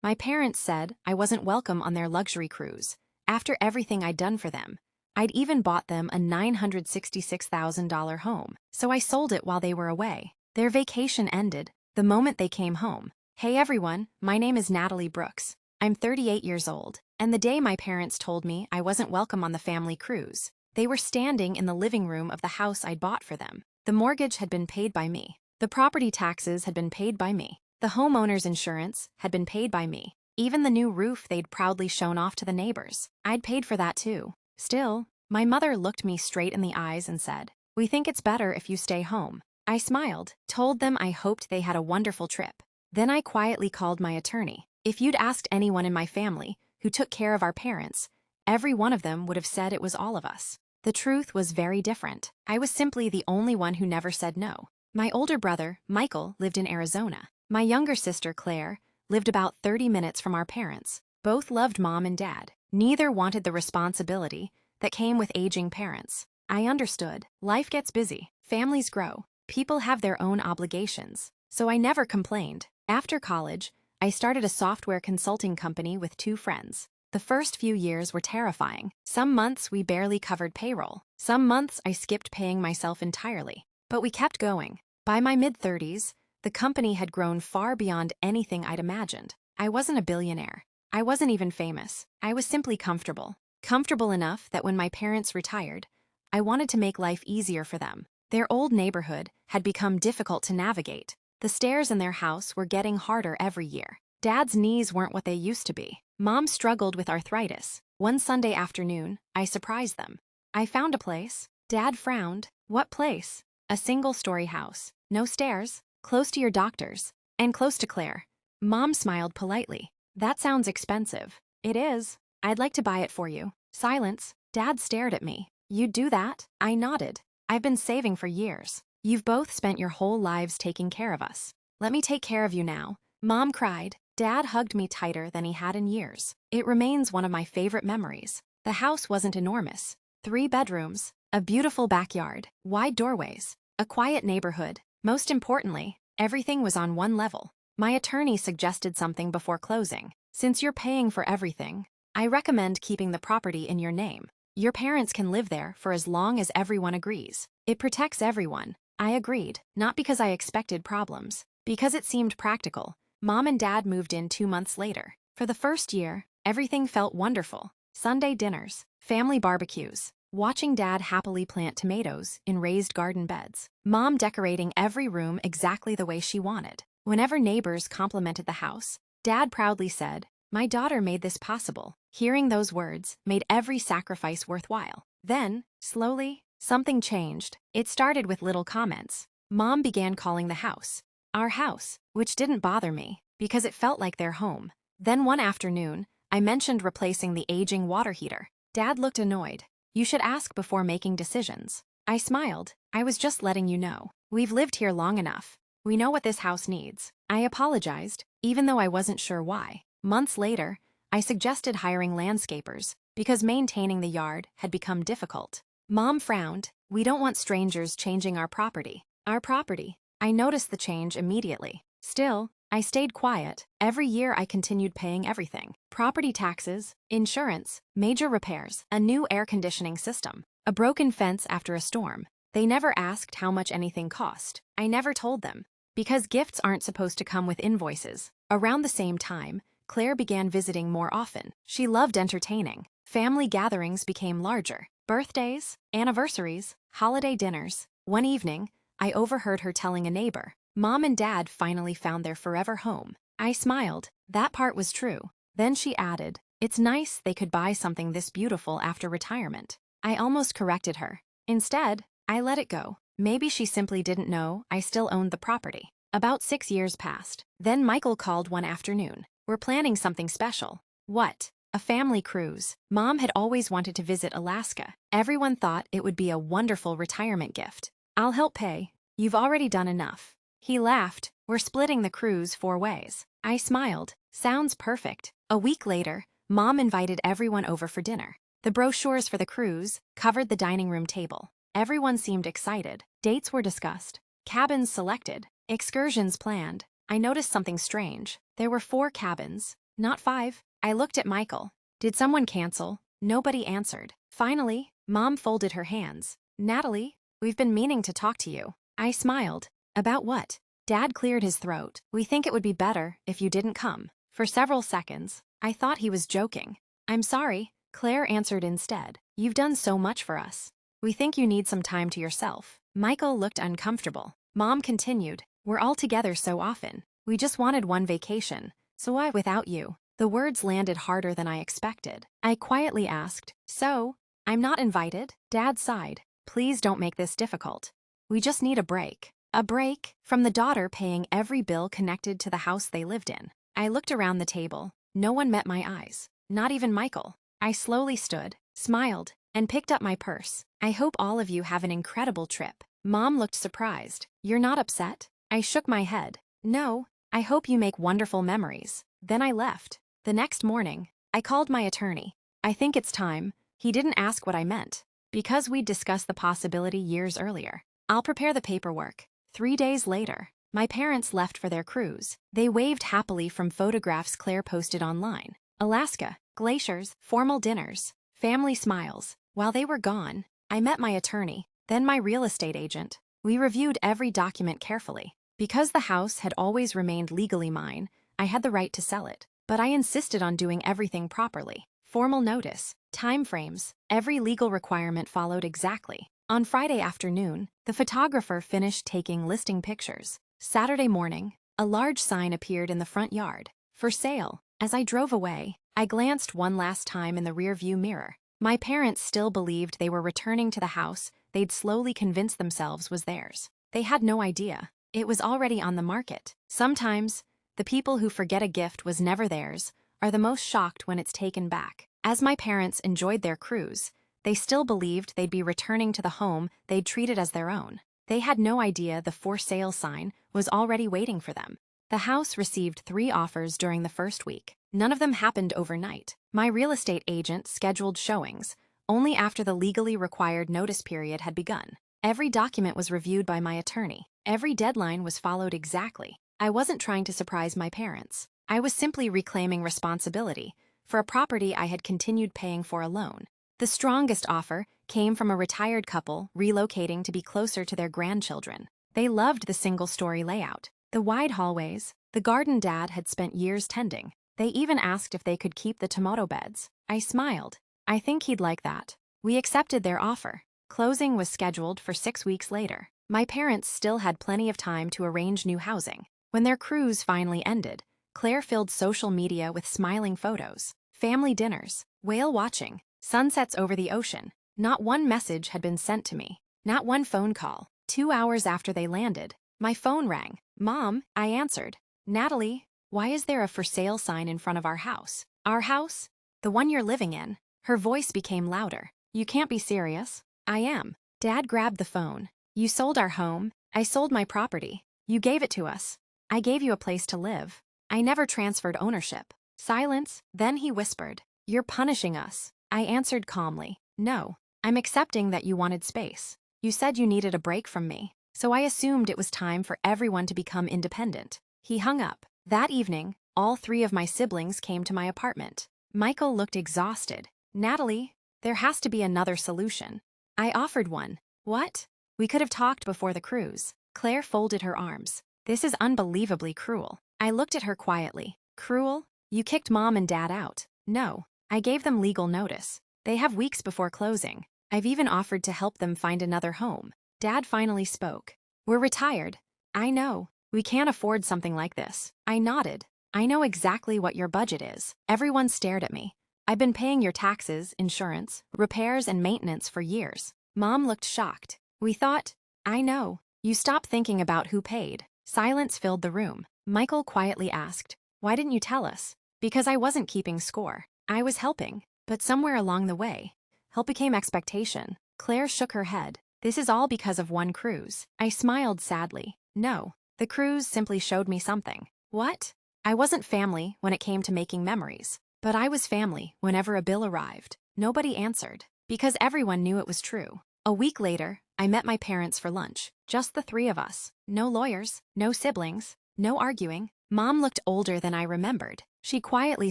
My parents said I wasn't welcome on their luxury cruise. After everything I'd done for them, I'd even bought them a $966,000 home, so I sold it while they were away. Their vacation ended the moment they came home. Hey everyone, my name is Natalie Brooks. I'm 38 years old, and the day my parents told me I wasn't welcome on the family cruise, they were standing in the living room of the house I'd bought for them. The mortgage had been paid by me. The property taxes had been paid by me. The homeowner's insurance had been paid by me. Even the new roof they'd proudly shown off to the neighbors, I'd paid for that too. Still, my mother looked me straight in the eyes and said, "We think it's better if you stay home." I smiled, told them I hoped they had a wonderful trip. Then I quietly called my attorney. If you'd asked anyone in my family who took care of our parents, every one of them would have said it was all of us. The truth was very different. I was simply the only one who never said no. My older brother, Michael, lived in Arizona. My younger sister, Claire, lived about 30 minutes from our parents. Both loved mom and dad. Neither wanted the responsibility that came with aging parents. I understood. Life gets busy. Families grow. People have their own obligations. So I never complained. After college, I started a software consulting company with 2 friends. The first few years were terrifying. Some months we barely covered payroll. Some months I skipped paying myself entirely. But we kept going. By my mid-30s, the company had grown far beyond anything I'd imagined. I wasn't a billionaire. I wasn't even famous. I was simply comfortable. Comfortable enough that when my parents retired, I wanted to make life easier for them. Their old neighborhood had become difficult to navigate. The stairs in their house were getting harder every year. Dad's knees weren't what they used to be. Mom struggled with arthritis. One Sunday afternoon, I surprised them. I found a place. Dad frowned. What place? A single-story house. No stairs. Close to your doctor's. And close to Claire. Mom smiled politely. That sounds expensive. It is. I'd like to buy it for you. Silence. Dad stared at me. You'd do that? I nodded. I've been saving for years. You've both spent your whole lives taking care of us. Let me take care of you now. Mom cried. Dad hugged me tighter than he had in years. It remains one of my favorite memories. The house wasn't enormous. 3 bedrooms, a beautiful backyard, wide doorways, a quiet neighborhood. Most importantly, everything was on one level. My attorney suggested something before closing. Since you're paying for everything, I recommend keeping the property in your name. Your parents can live there for as long as everyone agrees. It protects everyone. I agreed, not because I expected problems, because it seemed practical. Mom and Dad moved in 2 months later. For the first year, everything felt wonderful. Sunday dinners, family barbecues, watching Dad happily plant tomatoes in raised garden beds, Mom decorating every room exactly the way she wanted. Whenever neighbors complimented the house, Dad proudly said, "My daughter made this possible." Hearing those words made every sacrifice worthwhile. Then, slowly, something changed. It started with little comments. Mom began calling the house our house, which didn't bother me, because it felt like their home. Then one afternoon, I mentioned replacing the aging water heater. Dad looked annoyed. "You should ask before making decisions." I smiled. "I was just letting you know. We've lived here long enough. We know what this house needs." I apologized, even though I wasn't sure why. Months later, I suggested hiring landscapers, because maintaining the yard had become difficult. Mom frowned. "We don't want strangers changing our property." Our property. I noticed the change immediately. Still, I stayed quiet. Every year I continued paying everything. Property taxes, insurance, major repairs, a new air conditioning system, a broken fence after a storm. They never asked how much anything cost. I never told them, because gifts aren't supposed to come with invoices. Around the same time, Claire began visiting more often. She loved entertaining. Family gatherings became larger. Birthdays, anniversaries, holiday dinners. One evening, I overheard her telling a neighbor, "Mom and Dad finally found their forever home." I smiled. That part was true. Then she added, "It's nice they could buy something this beautiful after retirement." I almost corrected her. Instead, I let it go. Maybe she simply didn't know I still owned the property. About 6 years passed. Then Michael called one afternoon. "We're planning something special." "What?" "A family cruise." Mom had always wanted to visit Alaska. Everyone thought it would be a wonderful retirement gift. "I'll help pay. You've already done enough." He laughed. "We're splitting the cruise 4 ways." I smiled. "Sounds perfect." A week later, Mom invited everyone over for dinner. The brochures for the cruise covered the dining room table. Everyone seemed excited. Dates were discussed. Cabins selected. Excursions planned. I noticed something strange. There were 4 cabins, Not 5. I looked at Michael. Did someone cancel? Nobody answered. Finally, Mom folded her hands. Natalie, we've been meaning to talk to you. I smiled. About what? Dad cleared his throat. We think it would be better if you didn't come. For several seconds, I thought he was joking. I'm sorry, Claire answered instead. You've done so much for us. We think you need some time to yourself. Michael looked uncomfortable. Mom continued. We're all together so often. We just wanted one vacation. So why without you? The words landed harder than I expected. I quietly asked, so, I'm not invited? Dad sighed. Please don't make this difficult. We just need a break. A break from the daughter paying every bill connected to the house they lived in. I looked around the table. No one met my eyes. Not even Michael. I slowly stood, smiled, and picked up my purse. I hope all of you have an incredible trip. Mom looked surprised. You're not upset? I shook my head. No, I hope you make wonderful memories. Then I left. The next morning, I called my attorney. I think it's time. He didn't ask what I meant. Because we'd discussed the possibility years earlier. I'll prepare the paperwork. 3 days later, my parents left for their cruise. They waved happily from photographs Claire posted online. Alaska, glaciers, formal dinners, family smiles. While they were gone, I met my attorney, then my real estate agent. We reviewed every document carefully. Because the house had always remained legally mine, I had the right to sell it. But I insisted on doing everything properly. Formal notice, timeframes, every legal requirement followed exactly. On Friday afternoon, the photographer finished taking listing pictures. Saturday morning, a large sign appeared in the front yard. For sale. As I drove away, I glanced one last time in the rearview mirror. My parents still believed they were returning to the house they'd slowly convinced themselves was theirs. They had no idea. It was already on the market. Sometimes, the people who forget a gift was never theirs are the most shocked when it's taken back. As my parents enjoyed their cruise, they still believed they'd be returning to the home they'd treated as their own. They had no idea the for sale sign was already waiting for them. The house received 3 offers during the first week. None of them happened overnight. My real estate agent scheduled showings only after the legally required notice period had begun. Every document was reviewed by my attorney. Every deadline was followed exactly. I wasn't trying to surprise my parents. I was simply reclaiming responsibility for a property I had continued paying for alone. The strongest offer came from a retired couple relocating to be closer to their grandchildren. They loved the single-story layout, the wide hallways, the garden Dad had spent years tending. They even asked if they could keep the tomato beds. I smiled. I think he'd like that. We accepted their offer. Closing was scheduled for 6 weeks later. My parents still had plenty of time to arrange new housing. When their cruise finally ended, Claire filled social media with smiling photos, family dinners, whale watching, sunsets over the ocean. Not one message had been sent to me. Not one phone call. 2 hours after they landed, my phone rang. Mom, I answered. Natalie, why is there a for sale sign in front of our house? Our house? The one you're living in. Her voice became louder. You can't be serious. I am. Dad grabbed the phone. You sold our home. I sold my property. You gave it to us. I gave you a place to live. I never transferred ownership. Silence. Then he whispered. You're punishing us. I answered calmly. No. I'm accepting that you wanted space. You said you needed a break from me. So I assumed it was time for everyone to become independent. He hung up. That evening, all 3 of my siblings came to my apartment. Michael looked exhausted. Natalie, there has to be another solution. I offered one. What? We could have talked before the cruise. Claire folded her arms. This is unbelievably cruel. I looked at her quietly. Cruel? You kicked Mom and Dad out. No. I gave them legal notice. They have weeks before closing. I've even offered to help them find another home. Dad finally spoke. We're retired. I know. We can't afford something like this. I nodded. I know exactly what your budget is. Everyone stared at me. I've been paying your taxes, insurance, repairs, and maintenance for years. Mom looked shocked. We thought, I know. You stopped thinking about who paid. Silence filled the room. Michael quietly asked, why didn't you tell us? Because I wasn't keeping score. I was helping. But somewhere along the way, help became expectation. Claire shook her head. This is all because of one cruise. I smiled sadly. No, the cruise simply showed me something. What? I wasn't family when it came to making memories. But I was family whenever a bill arrived. Nobody answered. Because everyone knew it was true. A week later, I met my parents for lunch. Just the 3 of us. No lawyers, no siblings, no arguing, Mom looked older than I remembered. She quietly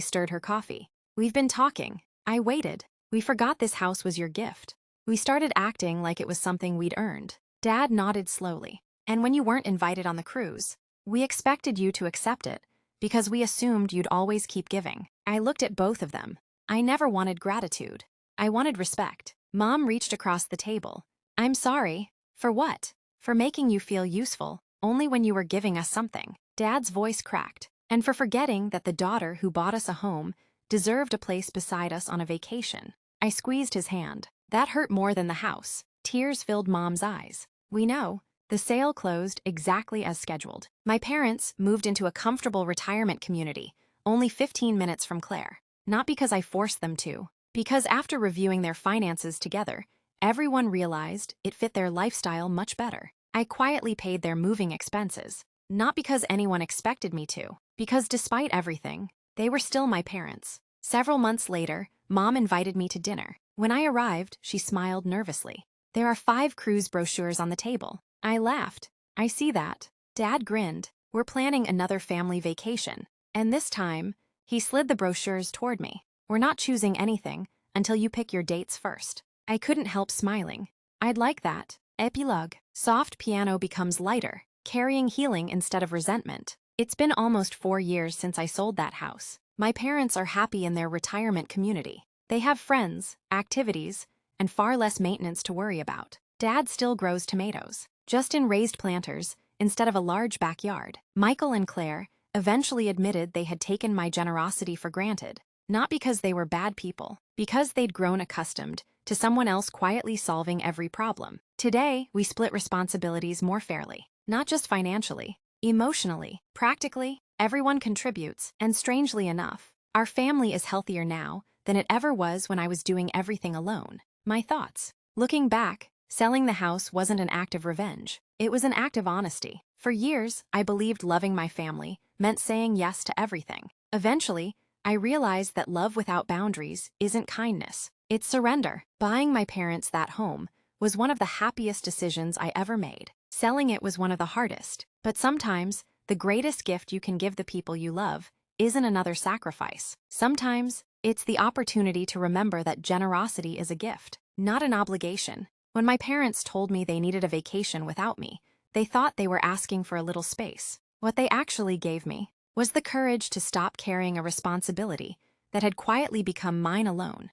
stirred her coffee. We've been talking. I waited. We forgot this house was your gift. We started acting like it was something we'd earned. Dad nodded slowly. And when you weren't invited on the cruise, we expected you to accept it because we assumed you'd always keep giving. I looked at both of them. I never wanted gratitude. I wanted respect. Mom reached across the table. I'm sorry. For what? For making you feel useful, only when you were giving us something. Dad's voice cracked. And for forgetting that the daughter who bought us a home deserved a place beside us on a vacation. I squeezed his hand. That hurt more than the house. Tears filled Mom's eyes. We know. The sale closed exactly as scheduled. My parents moved into a comfortable retirement community, only 15 minutes from Claire. Not because I forced them to, because after reviewing their finances together, everyone realized it fit their lifestyle much better. I quietly paid their moving expenses, not because anyone expected me to, because despite everything, they were still my parents. Several months later, Mom invited me to dinner. When I arrived, she smiled nervously. There are 5 cruise brochures on the table. I laughed. I see that. Dad grinned. We're planning another family vacation. And this time, he slid the brochures toward me. We're not choosing anything until you pick your dates first. I couldn't help smiling. I'd like that. Epilogue. Soft piano becomes lighter, carrying healing instead of resentment. It's been almost 4 years since I sold that house. My parents are happy in their retirement community. They have friends, activities, and far less maintenance to worry about. Dad still grows tomatoes, just in raised planters instead of a large backyard. Michael and Claire eventually admitted they had taken my generosity for granted, not because they were bad people, because they'd grown accustomed to someone else quietly solving every problem. Today, we split responsibilities more fairly, not just financially, emotionally, practically. Everyone contributes, and strangely enough, our family is healthier now than it ever was when I was doing everything alone. My thoughts. Looking back, selling the house wasn't an act of revenge. It was an act of honesty. For years, I believed loving my family meant saying yes to everything. Eventually, I realized that love without boundaries isn't kindness. It's surrender. Buying my parents that home was one of the happiest decisions I ever made. Selling it was one of the hardest. But sometimes, the greatest gift you can give the people you love isn't another sacrifice. Sometimes, it's the opportunity to remember that generosity is a gift, not an obligation. When my parents told me they needed a vacation without me, they thought they were asking for a little space. What they actually gave me was the courage to stop carrying a responsibility that had quietly become mine alone.